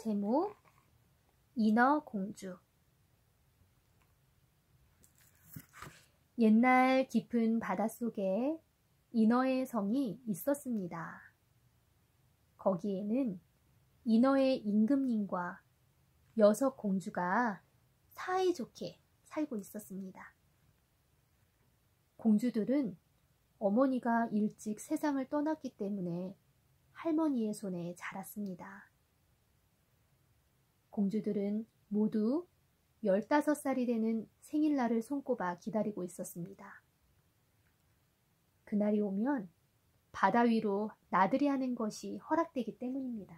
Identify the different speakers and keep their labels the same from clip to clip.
Speaker 1: 제목 인어공주. 옛날 깊은 바닷속에 인어의 성이 있었습니다. 거기에는 인어의 임금님과 6공주가 사이좋게 살고 있었습니다. 공주들은 어머니가 일찍 세상을 떠났기 때문에 할머니의 손에 자랐습니다. 공주들은 모두 15살이 되는 생일날을 손꼽아 기다리고 있었습니다. 그날이 오면 바다 위로 나들이 하는 것이 허락되기 때문입니다.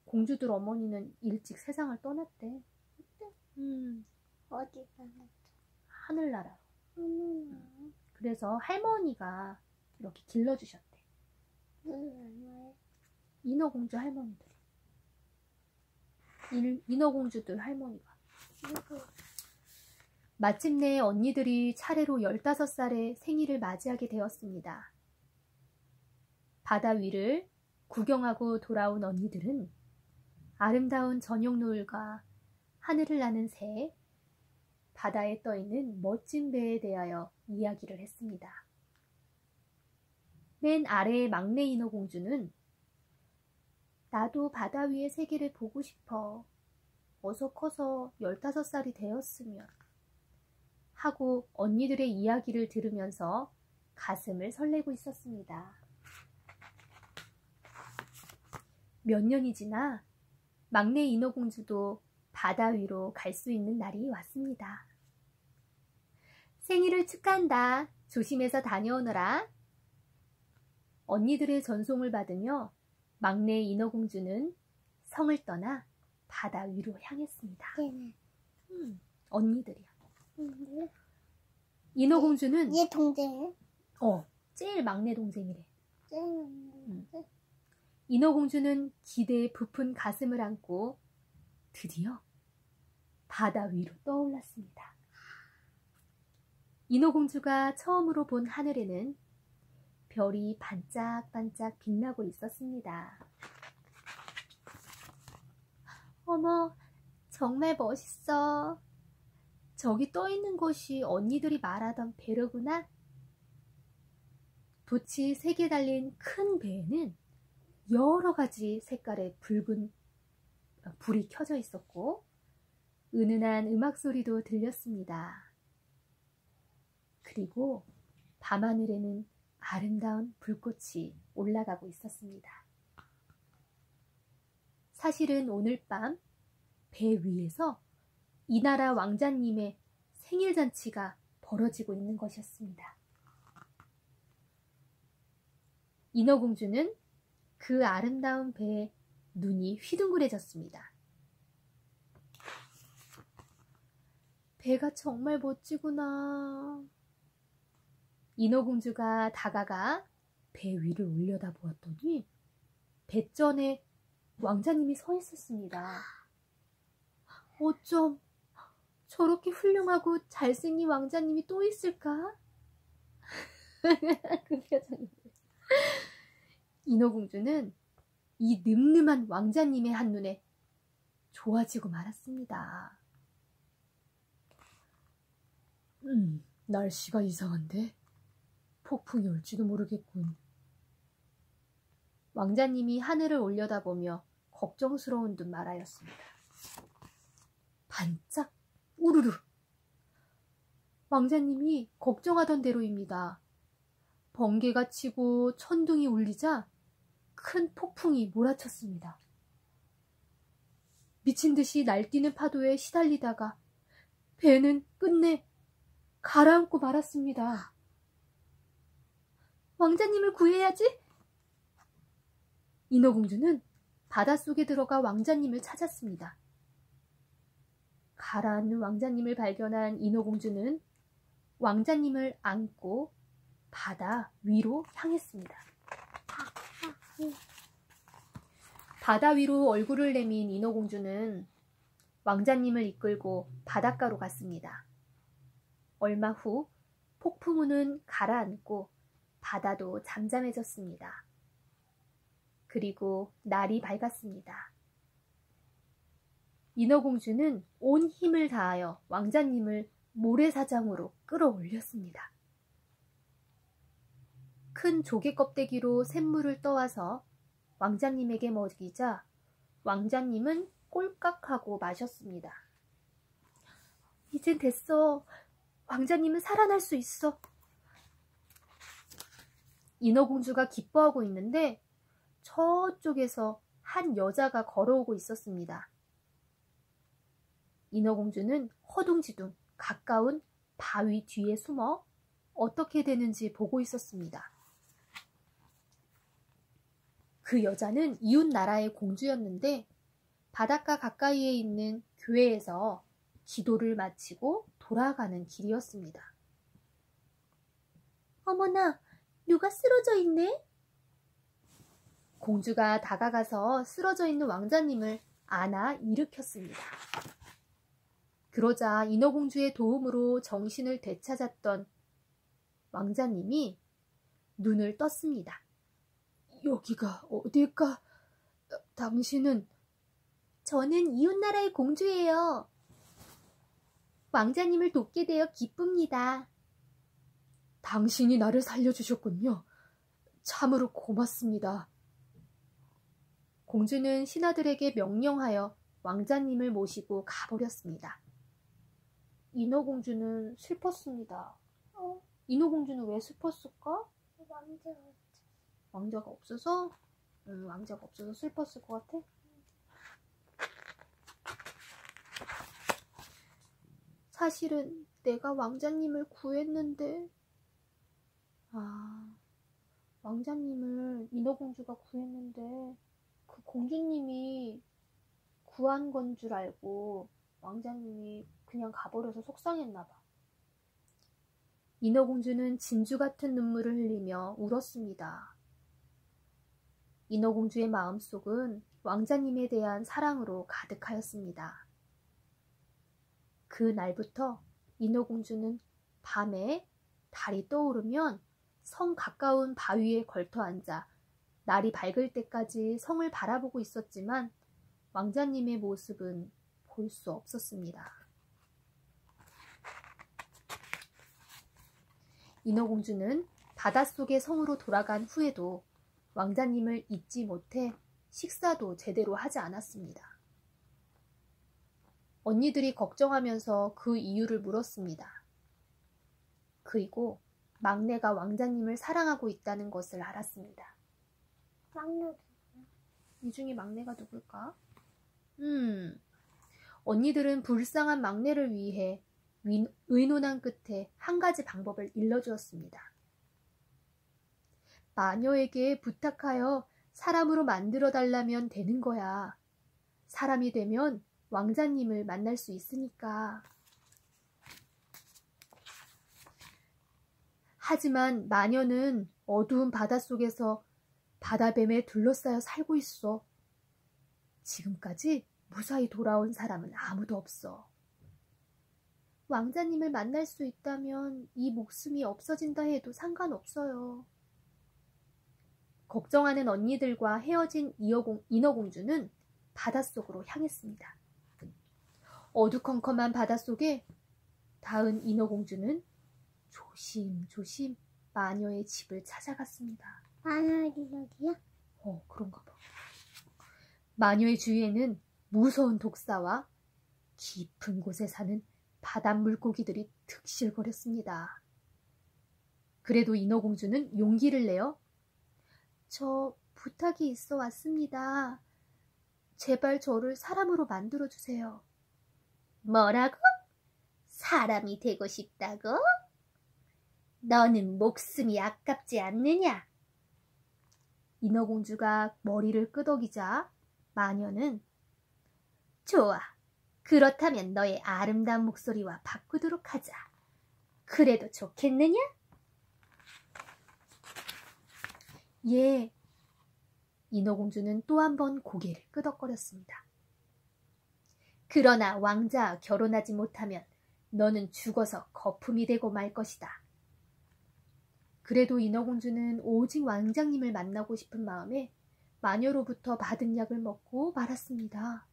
Speaker 1: 공주들 어머니는 일찍 세상을 떠났대.
Speaker 2: 어디 가나?
Speaker 1: 하늘나라로. 그래서 할머니가 이렇게 길러주셨대. 인어공주 할머니들이. 인어공주들 할머니가. 마침내 언니들이 차례로 15살의 생일을 맞이하게 되었습니다. 바다 위를 구경하고 돌아온 언니들은 아름다운 저녁 노을과 하늘을 나는 새, 바다에 떠있는 멋진 배에 대하여 이야기를 했습니다. 맨 아래의 막내 인어공주는 나도 바다 위의 세계를 보고 싶어. 어서 커서 15살이 되었으면 하고 언니들의 이야기를 들으면서 가슴을 설레고 있었습니다. 몇 년이 지나 막내 인어공주도 바다 위로 갈 수 있는 날이 왔습니다. 생일을 축하한다. 조심해서 다녀오너라. 언니들의 전송을 받으며 막내 인어공주는 성을 떠나 바다 위로 향했습니다. 언니들이야. 인어공주는
Speaker 2: 얘 동생?
Speaker 1: 제일 막내 동생이래.
Speaker 2: 쟤는
Speaker 1: 인어공주는 기대에 부푼 가슴을 안고 드디어 바다 위로 떠올랐습니다. 인어공주가 처음으로 본 하늘에는 별이 반짝반짝 빛나고 있었습니다. 어머, 정말 멋있어. 저기 떠있는 것이 언니들이 말하던 배로구나. 돛이 3개 달린 큰 배에는 여러 가지 색깔의 붉은 불이 켜져 있었고 은은한 음악 소리도 들렸습니다. 그리고 밤하늘에는 아름다운 불꽃이 올라가고 있었습니다. 사실은 오늘 밤 배 위에서 이 나라 왕자님의 생일잔치가 벌어지고 있는 것이었습니다. 인어공주는 그 아름다운 배에 눈이 휘둥그레졌습니다. 배가 정말 멋지구나. 인어공주가 다가가 배 위를 올려다보았더니 배전에 왕자님이 서 있었습니다. 어쩜 저렇게 훌륭하고 잘생긴 왕자님이 또 있을까? 그 표정이. 인어공주는 이 늠름한 왕자님의 한눈에 좋아지고 말았습니다. 날씨가 이상한데 폭풍이 올지도 모르겠군. 왕자님이 하늘을 올려다보며 걱정스러운 듯 말하였습니다. 반짝 우르르. 왕자님이 걱정하던 대로입니다. 번개가 치고 천둥이 울리자 큰 폭풍이 몰아쳤습니다. 미친 듯이 날뛰는 파도에 시달리다가 배는 끝내 가라앉고 말았습니다. 왕자님을 구해야지. 인어공주는 바닷속에 들어가 왕자님을 찾았습니다. 가라앉는 왕자님을 발견한 인어공주는 왕자님을 안고 바다 위로 향했습니다. 바다 위로 얼굴을 내민 인어공주는 왕자님을 이끌고 바닷가로 갔습니다. 얼마 후 폭풍우는 가라앉고 바다도 잠잠해졌습니다. 그리고 날이 밝았습니다. 인어공주는 온 힘을 다하여 왕자님을 모래사장으로 끌어올렸습니다. 큰 조개 껍데기로 샘물을 떠와서 왕자님에게 먹이자 왕자님은 꼴깍하고 마셨습니다. 이젠 됐어. 왕자님은 살아날 수 있어. 인어공주가 기뻐하고 있는데 저쪽에서 한 여자가 걸어오고 있었습니다. 인어공주는 허둥지둥 가까운 바위 뒤에 숨어 어떻게 되는지 보고 있었습니다. 그 여자는 이웃 나라의 공주였는데 바닷가 가까이에 있는 교회에서 기도를 마치고 돌아가는 길이었습니다. 어머나, 누가 쓰러져 있네? 공주가 다가가서 쓰러져 있는 왕자님을 안아 일으켰습니다. 그러자 인어공주의 도움으로 정신을 되찾았던 왕자님이 눈을 떴습니다. 여기가 어딜까? 당신은? 저는 이웃나라의 공주예요. 왕자님을 돕게 되어 기쁩니다. 당신이 나를 살려주셨군요. 참으로 고맙습니다. 공주는 신하들에게 명령하여 왕자님을 모시고 가버렸습니다. 인어공주는 슬펐습니다. 인어공주는 왜 슬펐을까? 왕자가 없어서? 왕자가 없어서 슬펐을 것 같아? 사실은 내가 왕자님을 구했는데 왕자님을 인어공주가 구했는데 그 공주님이 구한 건 줄 알고 왕자님이 그냥 가버려서 속상했나 봐. 인어공주는 진주 같은 눈물을 흘리며 울었습니다. 인어공주의 마음속은 왕자님에 대한 사랑으로 가득하였습니다. 그 날부터 인어공주는 밤에 달이 떠오르면 성 가까운 바위에 걸터 앉아 날이 밝을 때까지 성을 바라보고 있었지만 왕자님의 모습은 볼 수 없었습니다. 인어공주는 바닷속의 성으로 돌아간 후에도 왕자님을 잊지 못해 식사도 제대로 하지 않았습니다. 언니들이 걱정하면서 그 이유를 물었습니다. 그리고 막내가 왕자님을 사랑하고 있다는 것을 알았습니다. 이 중에 막내가 누굴까? 언니들은 불쌍한 막내를 위해 의논한 끝에 한 가지 방법을 일러주었습니다. 마녀에게 부탁하여 사람으로 만들어 달라면 되는 거야. 사람이 되면 왕자님을 만날 수 있으니까. 하지만 마녀는 어두운 바닷속에서 바다뱀에 둘러싸여 살고 있어. 지금까지 무사히 돌아온 사람은 아무도 없어. 왕자님을 만날 수 있다면 이 목숨이 없어진다 해도 상관없어요. 걱정하는 언니들과 헤어진 인어공주는 바닷속으로 향했습니다. 어두컴컴한 바닷속에 닿은 인어공주는 조심조심 마녀의 집을 찾아갔습니다.
Speaker 2: 마녀의 여기야?
Speaker 1: 그런가 봐. 마녀의 주위에는 무서운 독사와 깊은 곳에 사는 바닷물고기들이 득실거렸습니다. 그래도 인어공주는 용기를 내어 저 부탁이 있어 왔습니다. 제발 저를 사람으로 만들어주세요. 뭐라고? 사람이 되고 싶다고? 너는 목숨이 아깝지 않느냐? 인어공주가 머리를 끄덕이자 마녀는 좋아. 그렇다면 너의 아름다운 목소리와 바꾸도록 하자. 그래도 좋겠느냐? 예. 인어공주는 또 한 번 고개를 끄덕거렸습니다. 그러나 왕자와 결혼하지 못하면 너는 죽어서 거품이 되고 말 것이다. 그래도 인어공주는 오직 왕자님을 만나고 싶은 마음에 마녀로부터 받은 약을 먹고 말았습니다.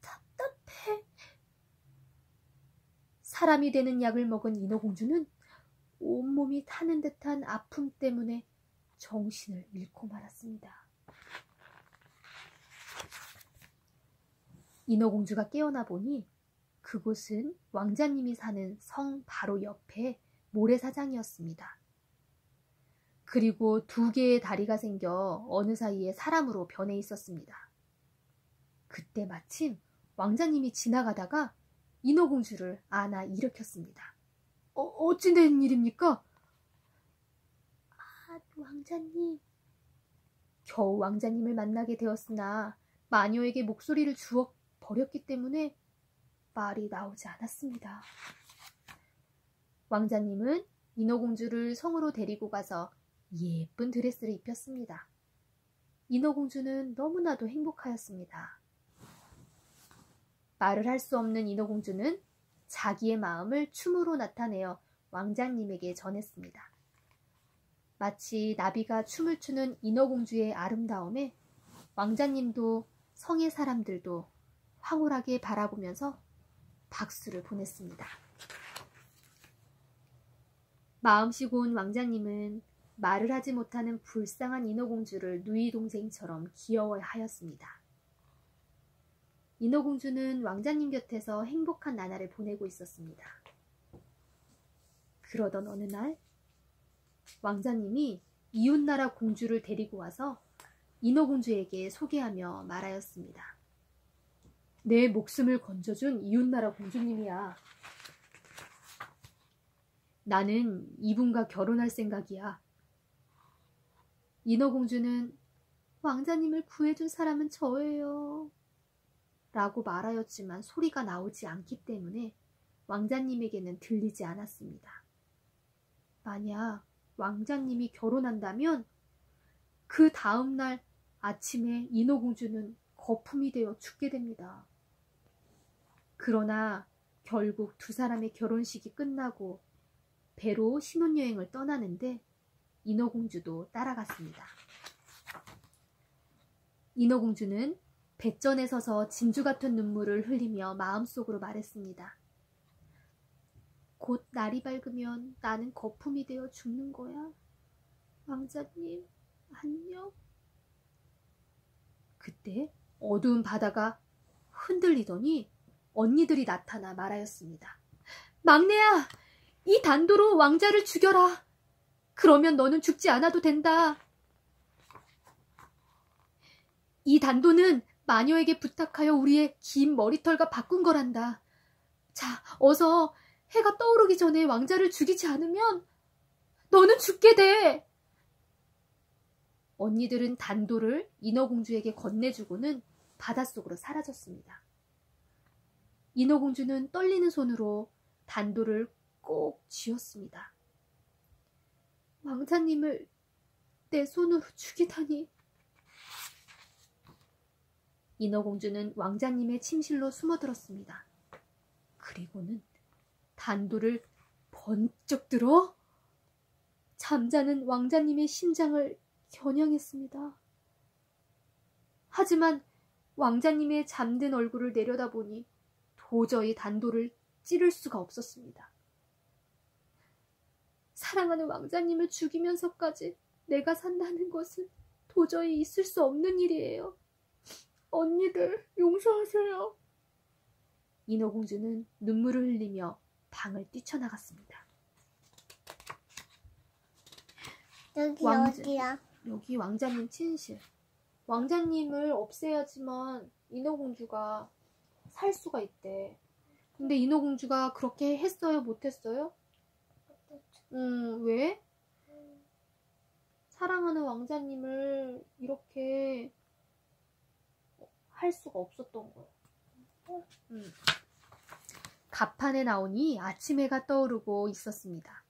Speaker 1: 답답해. 사람이 되는 약을 먹은 인어공주는 온몸이 타는 듯한 아픔 때문에 정신을 잃고 말았습니다. 인어공주가 깨어나 보니 그곳은 왕자님이 사는 성 바로 옆에 모래사장이었습니다. 그리고 2개의 다리가 생겨 어느 사이에 사람으로 변해 있었습니다. 그때 마침 왕자님이 지나가다가 인어공주를 안아 일으켰습니다. 어찌 된 일입니까? 왕자님. 겨우 왕자님을 만나게 되었으나 마녀에게 목소리를 주워 버렸기 때문에 말이 나오지 않았습니다. 왕자님은 인어공주를 성으로 데리고 가서 예쁜 드레스를 입혔습니다. 인어공주는 너무나도 행복하였습니다. 말을 할 수 없는 인어공주는 자기의 마음을 춤으로 나타내어 왕자님에게 전했습니다. 마치 나비가 춤을 추는 인어공주의 아름다움에 왕자님도 성의 사람들도 황홀하게 바라보면서 박수를 보냈습니다. 마음씨 고운 왕자님은 말을 하지 못하는 불쌍한 인어공주를 누이 동생처럼 귀여워하였습니다. 인어공주는 왕자님 곁에서 행복한 나날을 보내고 있었습니다. 그러던 어느 날 왕자님이 이웃나라 공주를 데리고 와서 인어공주에게 소개하며 말하였습니다. 내 목숨을 건져준 이웃나라 공주님이야. 나는 이분과 결혼할 생각이야. 인어공주는 왕자님을 구해준 사람은 저예요. 라고 말하였지만 소리가 나오지 않기 때문에 왕자님에게는 들리지 않았습니다. 만약 왕자님이 결혼한다면 그 다음날 아침에 인어공주는 거품이 되어 죽게 됩니다. 그러나 결국 2 사람의 결혼식이 끝나고 배로 신혼여행을 떠나는데 인어공주도 따라갔습니다. 인어공주는 뱃전에 서서 진주 같은 눈물을 흘리며 마음속으로 말했습니다. 곧 날이 밝으면 나는 거품이 되어 죽는 거야. 왕자님, 안녕. 그때 어두운 바다가 흔들리더니 언니들이 나타나 말하였습니다. 막내야, 이 단도로 왕자를 죽여라. 그러면 너는 죽지 않아도 된다. 이 단도는 마녀에게 부탁하여 우리의 긴 머리털과 바꾼 거란다. 자, 어서 해가 떠오르기 전에 왕자를 죽이지 않으면 너는 죽게 돼. 언니들은 단도를 인어공주에게 건네주고는 바닷속으로 사라졌습니다. 인어공주는 떨리는 손으로 단도를 꼭 쥐었습니다. 왕자님을 내 손으로 죽이다니. 인어공주는 왕자님의 침실로 숨어들었습니다. 그리고는 단도를 번쩍 들어 잠자는 왕자님의 심장을 겨냥했습니다. 하지만 왕자님의 잠든 얼굴을 내려다보니 도저히 단도를 찌를 수가 없었습니다. 사랑하는 왕자님을 죽이면서까지 내가 산다는 것은 도저히 있을 수 없는 일이에요. 언니들 용서하세요. 인어공주는 눈물을 흘리며 방을 뛰쳐나갔습니다.
Speaker 2: 여기 어디야?
Speaker 1: 여기 왕자님 침실. 왕자님을 없애야지만 인어공주가 살 수가 있대. 근데 인어공주가 그렇게 했어요? 못했어요? 왜? 사랑하는 왕자님을 이렇게 할 수가 없었던 거예요. 갑판에 나오니 아침 해가 떠오르고 있었습니다.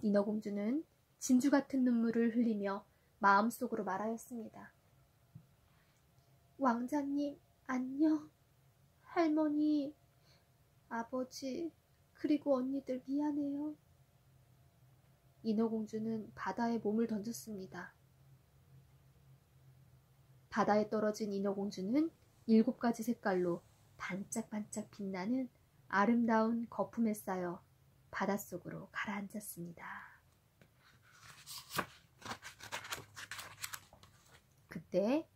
Speaker 1: 인어공주는 진주 같은 눈물을 흘리며 마음속으로 말하였습니다. 왕자님, 안녕. 할머니, 아버지, 그리고 언니들 미안해요. 인어공주는 바다에 몸을 던졌습니다. 바다에 떨어진 인어공주는 7가지 색깔로 반짝반짝 빛나는 아름다운 거품에 쌓여 바닷속으로 가라앉았습니다. 그때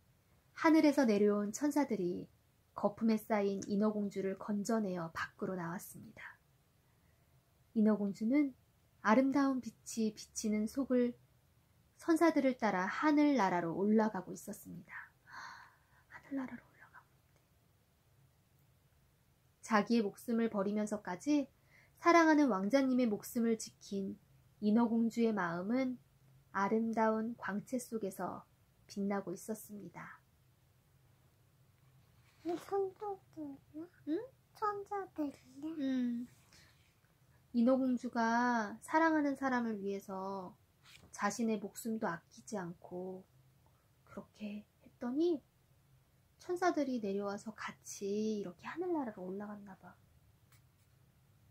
Speaker 1: 하늘에서 내려온 천사들이 거품에 쌓인 인어공주를 건져내어 밖으로 나왔습니다. 인어공주는 아름다운 빛이 비치는 속을 천사들을 따라 하늘나라로 올라가고 있었습니다. 하늘나라로 올라가고 있대. 자기의 목숨을 버리면서까지 사랑하는 왕자님의 목숨을 지킨 인어공주의 마음은 아름다운 광채 속에서 빛나고 있었습니다.
Speaker 2: 천사들이야?
Speaker 1: 응?
Speaker 2: 천사들이야?
Speaker 1: 인어공주가 사랑하는 사람을 위해서 자신의 목숨도 아끼지 않고 그렇게 했더니 천사들이 내려와서 같이 이렇게 하늘나라로 올라갔나 봐.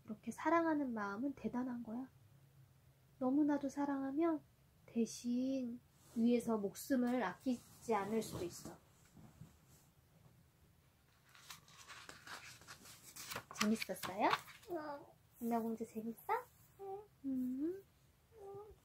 Speaker 1: 이렇게 사랑하는 마음은 대단한 거야. 너무나도 사랑하면 대신 위에서 목숨을 아끼지 않을 수도 있어. 재밌었어요? 인어공주 재밌어?
Speaker 2: 응.